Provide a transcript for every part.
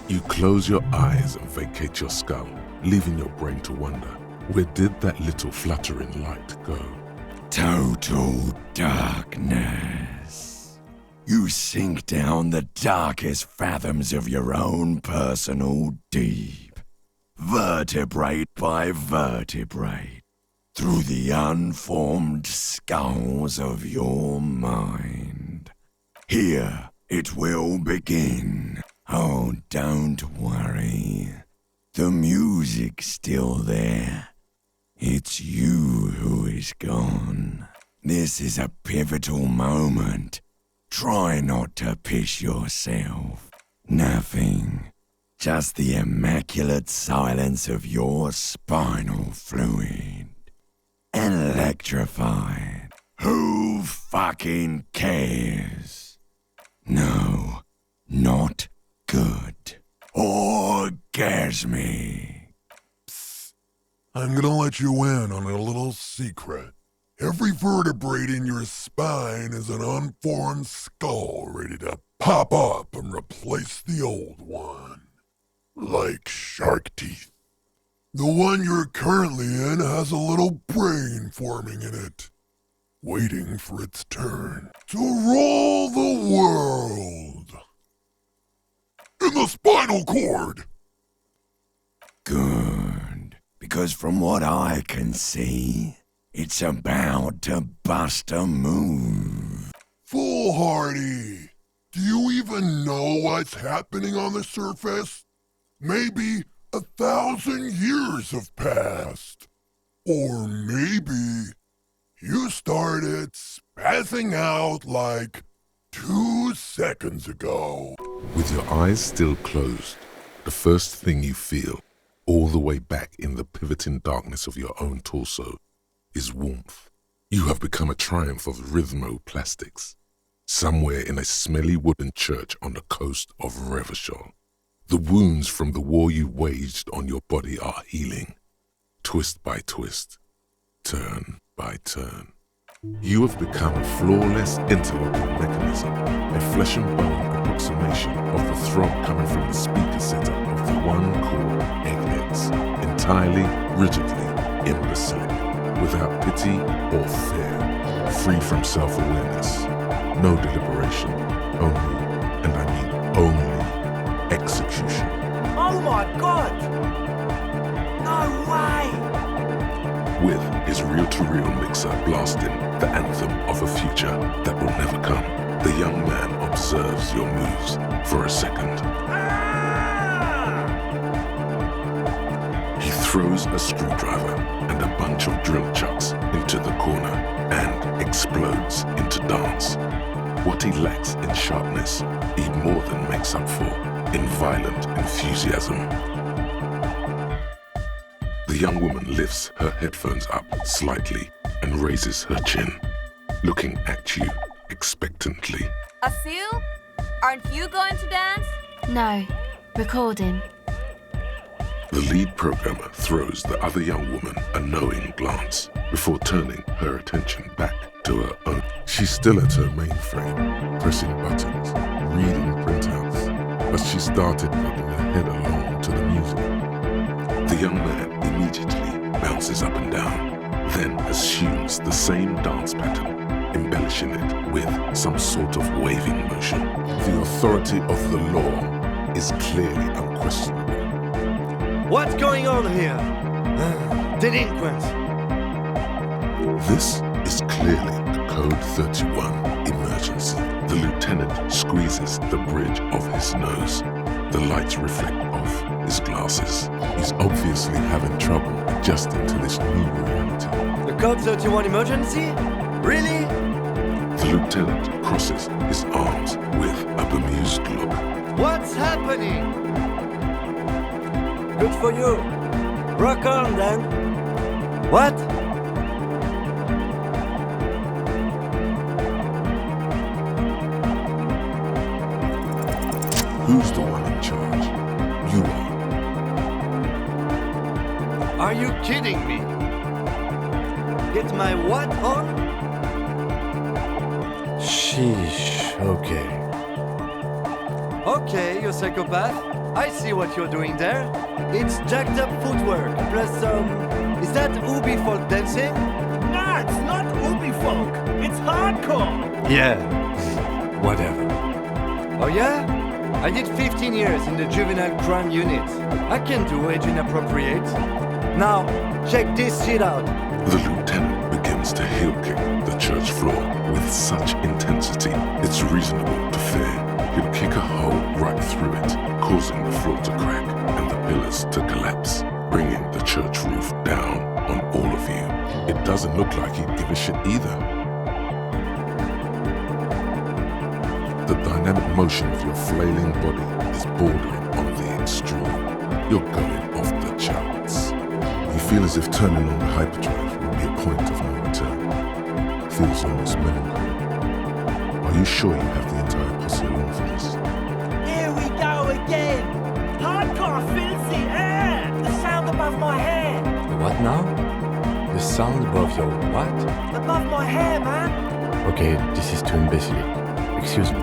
You close your eyes and vacate your skull, leaving your brain to wonder, where did that little fluttering light go? Total darkness. You sink down the darkest fathoms of your own personal deep, vertebrate by vertebrate, through the unformed skulls of your mind. Here it will begin. Oh, don't worry. The music's still there. It's you who is gone. This is a pivotal moment. Try not to piss yourself. Nothing. Just the immaculate silence of your spinal fluid. Electrified. Who fucking cares? No, not good. Orgasmic. I'm gonna let you in on a little secret. Every vertebrae in your spine is an unformed skull ready to pop up and replace the old one. Like shark teeth. The one you're currently in has a little brain forming in it, waiting for its turn to rule the world. In the spinal cord! Good. Because from what I can see, it's about to bust a move. Foolhardy! Do you even know what's happening on the surface? Maybe 1,000 years have passed. Or maybe you started spazzing out like 2 seconds ago. With your eyes still closed, the first thing you feel, all the way back in the pivoting darkness of your own torso, is warmth. You have become a triumph of rhythmoplastics, somewhere in a smelly wooden church on the coast of Revachol. The wounds from the war you waged on your body are healing, twist by twist, turn by turn. You have become a flawless interlocking mechanism, a flesh and bone approximation of the throb coming from the speaker setup of the one called eggheads, entirely, rigidly imbecilic, without pity or fear, free from self-awareness, no deliberation, only, and I mean only, execution. Oh my God! No way! With his reel-to-reel mixer blasting the anthem of a future that will never come, the young man observes your moves for a second. He throws a screwdriver and a bunch of drill chucks into the corner and explodes into dance. What he lacks in sharpness, he more than makes up for in violent enthusiasm. The young woman lifts her headphones up slightly and raises her chin, looking at you expectantly. Asil, aren't you going to dance? No, recording. The lead programmer throws the other young woman a knowing glance before turning her attention back to her own. She's still at her mainframe, pressing buttons, reading printouts, but she started nodding her head along to the music. The young man immediately bounces up and down, then assumes the same dance pattern, embellishing it with some sort of waving motion. The authority of the law is clearly unquestionable. What's going on here? Delinquents. This is clearly a Code 31 emergency. The lieutenant squeezes the bridge of his nose. The lights reflect off his glasses. He's obviously having trouble adjusting to this new reality. The Code 31 emergency? Really? The lieutenant crosses his arms with a bemused look. What's happening? Good for you. Rock on then. What? Who's the one in charge? You are. Are you kidding me? Get my what on? Sheesh, okay. Okay, you psychopath. I see what you're doing there. It's jacked up footwork, plus is that Ubi folk dancing? Nah, it's not Ubi folk. It's hardcore. Yeah, whatever. Oh yeah? I did 15 years in the juvenile crime unit. I can do age inappropriate. Now, check this shit out. The lieutenant begins to heel kick the church floor with such intensity, it's reasonable to fear he'll kick a hole right through it, causing the floor to crack and the pillars to collapse, bringing the church roof down on all of you. It doesn't look like he'd give a shit either. The dynamic motion of your flailing body is bordering on the extreme. You're going off the charts. You feel as if turning on the hyperdrive would be a point of no return. Feels almost melancholy. Are you sure you have the entire posse along for this? Here we go again. Hardcore filthy air. The sound above my hair. What now? The sound above your what? Above my hair, man. Okay, this is too imbecile. Excuse me.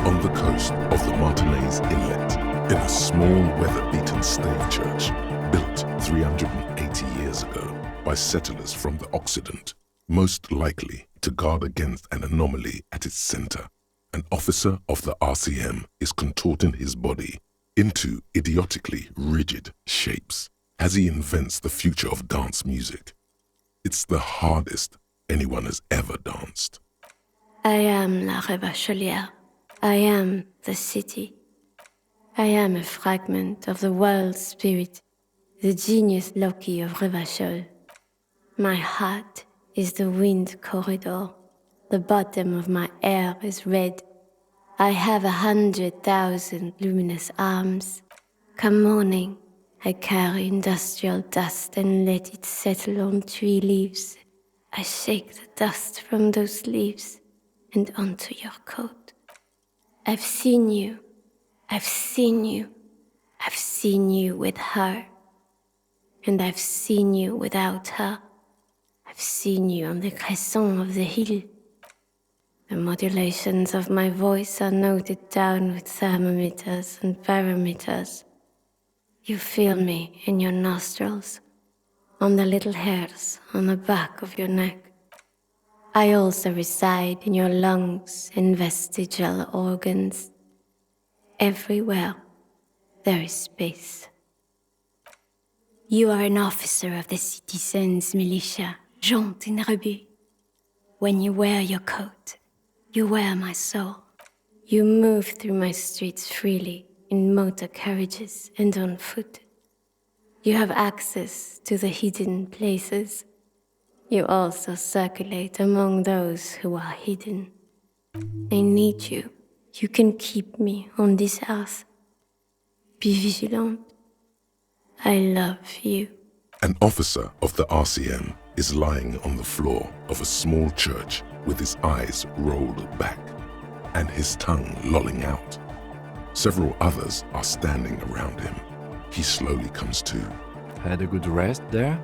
On the coast of the Martinez Inlet, in a small weather-beaten stave church built 380 years ago by settlers from the Occident, most likely to guard against an anomaly at its center, an officer of the RCM is contorting his body into idiotically rigid shapes as he invents the future of dance music. It's the hardest anyone has ever danced. I am la Revacholière. I am the city. I am a fragment of the world spirit, the genius Loki of Revachol. My heart is the wind corridor. The bottom of my air is red. I have 100,000 luminous arms. Come morning, I carry industrial dust and let it settle on tree leaves. I shake the dust from those leaves and onto your coat. I've seen you. I've seen you. I've seen you with her. And I've seen you without her. I've seen you on the crescent of the hill. The modulations of my voice are noted down with thermometers and barometers. You feel me in your nostrils, on the little hairs on the back of your neck. I also reside in your lungs and vestigial organs. Everywhere there is space. You are an officer of the citizens' militia, jaunt in rebut. When you wear your coat, you wear my soul. You move through my streets freely, in motor carriages and on foot. You have access to the hidden places. You also circulate among those who are hidden. I need you. You can keep me on this earth. Be vigilant. I love you. An officer of the RCM is lying on the floor of a small church with his eyes rolled back and his tongue lolling out. Several others are standing around him. He slowly comes to. Had a good rest there?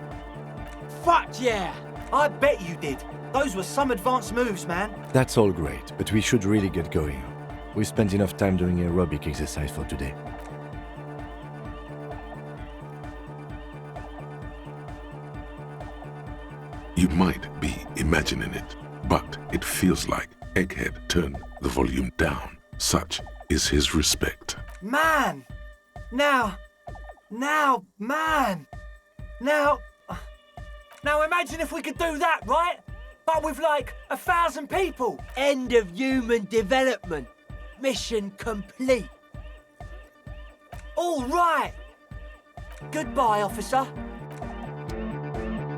Fuck yeah. I bet you did. Those were some advanced moves, man. That's all great, but we should really get going. We spent enough time doing aerobic exercise for today. You might be imagining it, but it feels like Egghead turned the volume down. Such is his respect. Man! Now imagine if we could do that, right? But with like 1,000 people. End of human development. Mission complete. All right. Goodbye, officer.